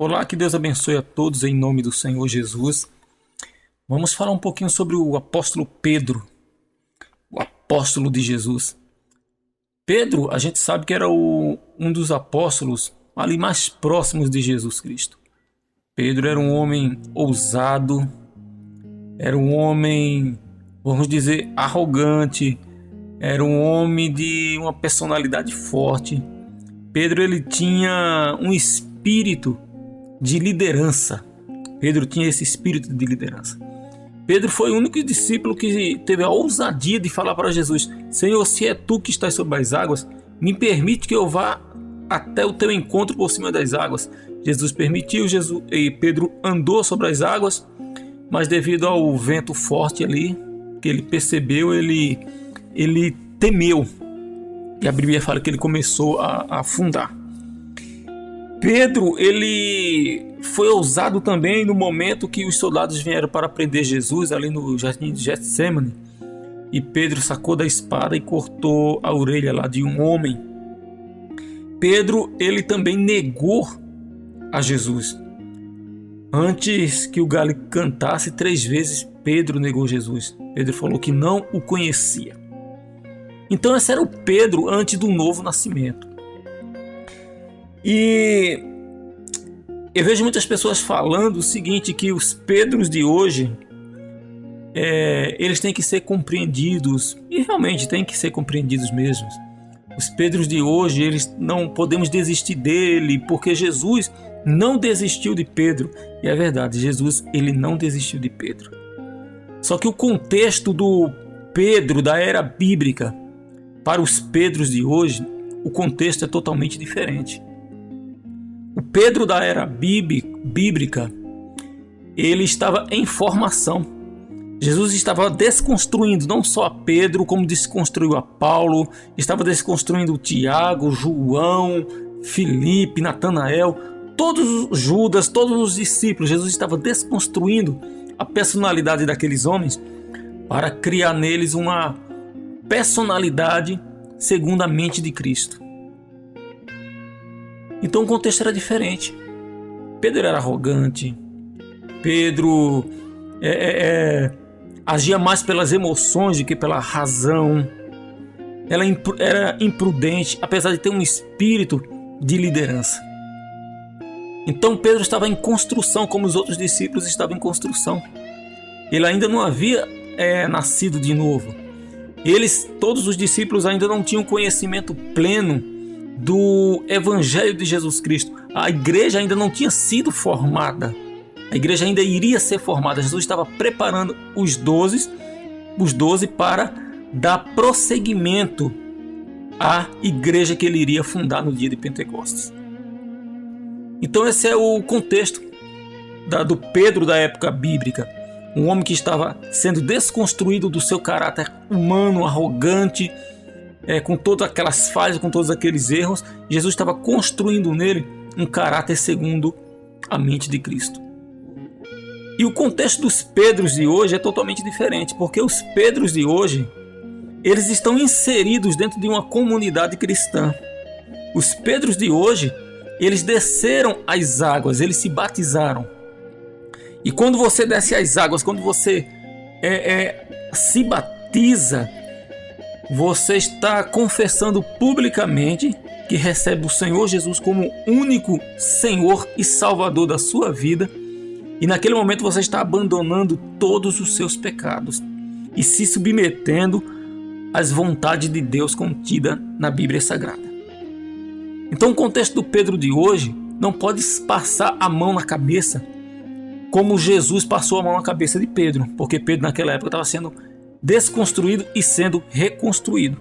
Olá, que Deus abençoe a todos em nome do Senhor Jesus. Vamos falar um pouquinho sobre o apóstolo Pedro, o apóstolo de Jesus. Pedro, a gente sabe que era um dos apóstolos ali mais próximos de Jesus Cristo. Pedro era um homem ousado, era um homem, vamos dizer, arrogante, era um homem de uma personalidade forte. Pedro, ele tinha um espírito de liderança. Pedro tinha esse espírito de liderança. Pedro foi o único discípulo que teve a ousadia de falar para Jesus: Senhor, se é tu que estás sobre as águas, me permite que eu vá até o teu encontro por cima das águas. Jesus permitiu, e Pedro andou sobre as águas, mas devido ao vento forte ali, que ele percebeu, ele temeu. E a Bíblia fala que ele começou a afundar. Pedro, ele foi ousado também no momento que os soldados vieram para prender Jesus ali no jardim de Getsemane. E Pedro sacou da espada e cortou a orelha lá de um homem. Pedro, ele também negou a Jesus. Antes que o galo cantasse 3 vezes, Pedro negou Jesus. Pedro falou que não o conhecia. Então esse era o Pedro antes do novo nascimento. E eu vejo muitas pessoas falando o seguinte, que os Pedros de hoje, eles têm que ser compreendidos, e realmente têm que ser compreendidos mesmo. Os Pedros de hoje, eles não podemos desistir dele, porque Jesus não desistiu de Pedro. E é verdade, Jesus, ele não desistiu de Pedro. Só que o contexto do Pedro da era bíblica para os Pedros de hoje, o contexto é totalmente diferente. O Pedro da era bíblica, ele estava em formação. Jesus estava desconstruindo não só a Pedro, como desconstruiu a Paulo, estava desconstruindo Tiago, João, Filipe, Natanael, todos os Judas, todos os discípulos. Jesus estava desconstruindo a personalidade daqueles homens para criar neles uma personalidade segundo a mente de Cristo. Então o contexto era diferente. Pedro era arrogante. Pedro agia mais pelas emoções do que pela razão. Ela era imprudente, apesar de ter um espírito de liderança. Então Pedro estava em construção, como os outros discípulos estavam em construção. Ele ainda não havia nascido de novo. Todos os discípulos ainda não tinham conhecimento pleno do Evangelho de Jesus Cristo. A igreja ainda não tinha sido formada. A igreja ainda iria ser formada. Jesus estava preparando os 12 para dar prosseguimento à igreja que ele iria fundar no dia de Pentecostes. Então esse é o contexto do Pedro da época bíblica. Um homem que estava sendo desconstruído do seu caráter humano, arrogante, com todas aquelas falhas, com todos aqueles erros. Jesus estava construindo nele um caráter segundo a mente de Cristo. E o contexto dos Pedros de hoje é totalmente diferente, porque os Pedros de hoje, eles estão inseridos dentro de uma comunidade cristã. Os Pedros de hoje, eles desceram as águas, eles se batizaram. E quando você desce as águas, quando você se batiza, você está confessando publicamente que recebe o Senhor Jesus como único Senhor e Salvador da sua vida. E naquele momento você está abandonando todos os seus pecados e se submetendo às vontades de Deus contida na Bíblia Sagrada. Então o contexto do Pedro de hoje não pode passar a mão na cabeça como Jesus passou a mão na cabeça de Pedro, porque Pedro naquela época estava sendo desconstruído e sendo reconstruído.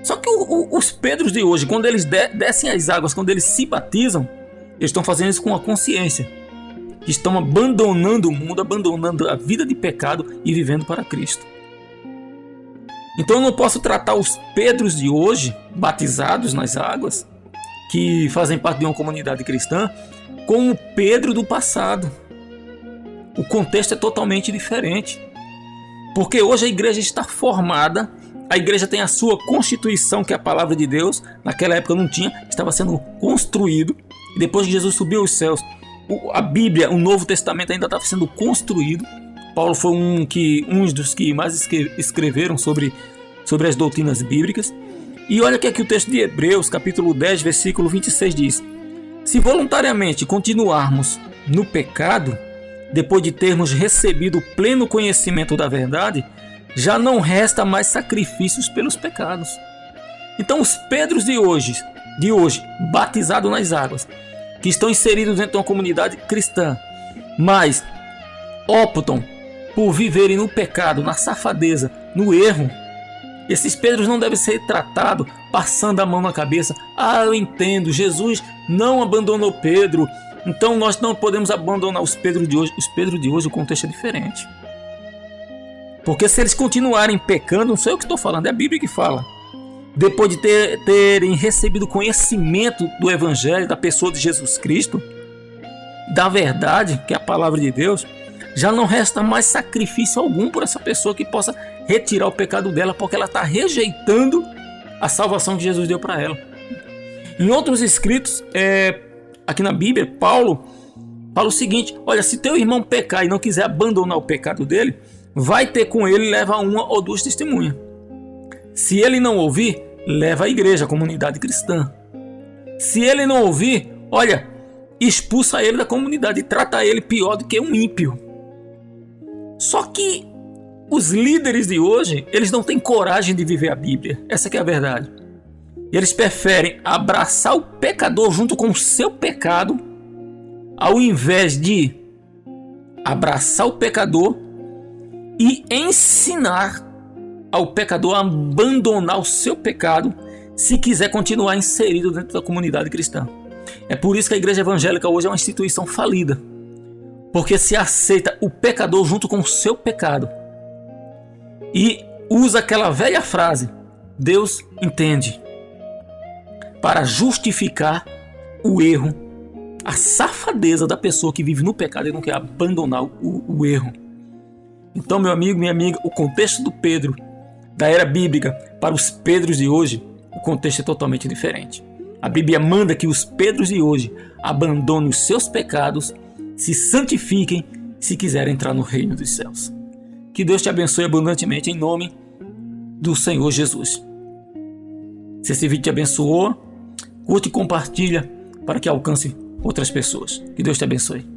Só que os Pedros de hoje, quando eles descem as águas, quando eles se batizam, eles estão fazendo isso com a consciência. Estão abandonando o mundo, abandonando a vida de pecado e vivendo para Cristo. Então eu não posso tratar os Pedros de hoje, batizados nas águas, que fazem parte de uma comunidade cristã, como o Pedro do passado. O contexto é totalmente diferente. Porque hoje a igreja está formada, a igreja tem a sua constituição, que é a palavra de Deus. Naquela época não tinha, estava sendo construído. E depois que Jesus subiu aos céus, a Bíblia, o Novo Testamento ainda estava sendo construído. Paulo foi um dos que mais escreveram sobre as doutrinas bíblicas. E olha que aqui o texto de Hebreus, capítulo 10, versículo 26 diz: se voluntariamente continuarmos no pecado, depois de termos recebido o pleno conhecimento da verdade, já não resta mais sacrifícios pelos pecados. Então os Pedros de hoje, batizados nas águas, que estão inseridos dentro de uma comunidade cristã, mas optam por viverem no pecado, na safadeza, no erro, esses Pedros não devem ser tratados passando a mão na cabeça. Eu entendo, Jesus não abandonou Pedro, então nós não podemos abandonar os Pedros de hoje. Os Pedros de hoje, o contexto é diferente. Porque se eles continuarem pecando, não sou eu que estou falando, é a Bíblia que fala. Depois de terem recebido conhecimento do Evangelho, da pessoa de Jesus Cristo, da verdade, que é a palavra de Deus, já não resta mais sacrifício algum por essa pessoa que possa retirar o pecado dela, porque ela está rejeitando a salvação que Jesus deu para ela. Em outros escritos, aqui na Bíblia, Paulo fala o seguinte: olha, se teu irmão pecar e não quiser abandonar o pecado dele, vai ter com ele, leva uma ou duas testemunhas. Se ele não ouvir, leva a igreja, a comunidade cristã. Se ele não ouvir, olha, expulsa ele da comunidade e trata ele pior do que um ímpio. Só que os líderes de hoje, eles não têm coragem de viver a Bíblia. Essa que é a verdade. Eles preferem abraçar o pecador junto com o seu pecado, ao invés de abraçar o pecador e ensinar ao pecador a abandonar o seu pecado se quiser continuar inserido dentro da comunidade cristã. É por isso que a igreja evangélica hoje é uma instituição falida, porque se aceita o pecador junto com o seu pecado e usa aquela velha frase: Deus entende, para justificar o erro, a safadeza da pessoa que vive no pecado e não quer abandonar o erro. Então, meu amigo, minha amiga, o contexto do Pedro da era bíblica para os Pedros de hoje, o contexto é totalmente diferente. A Bíblia manda que os Pedros de hoje abandonem os seus pecados, se santifiquem, se quiserem entrar no reino dos céus. Que Deus te abençoe abundantemente em nome do Senhor Jesus. Se esse vídeo te abençoou, curte e compartilha para que alcance outras pessoas. Que Deus te abençoe.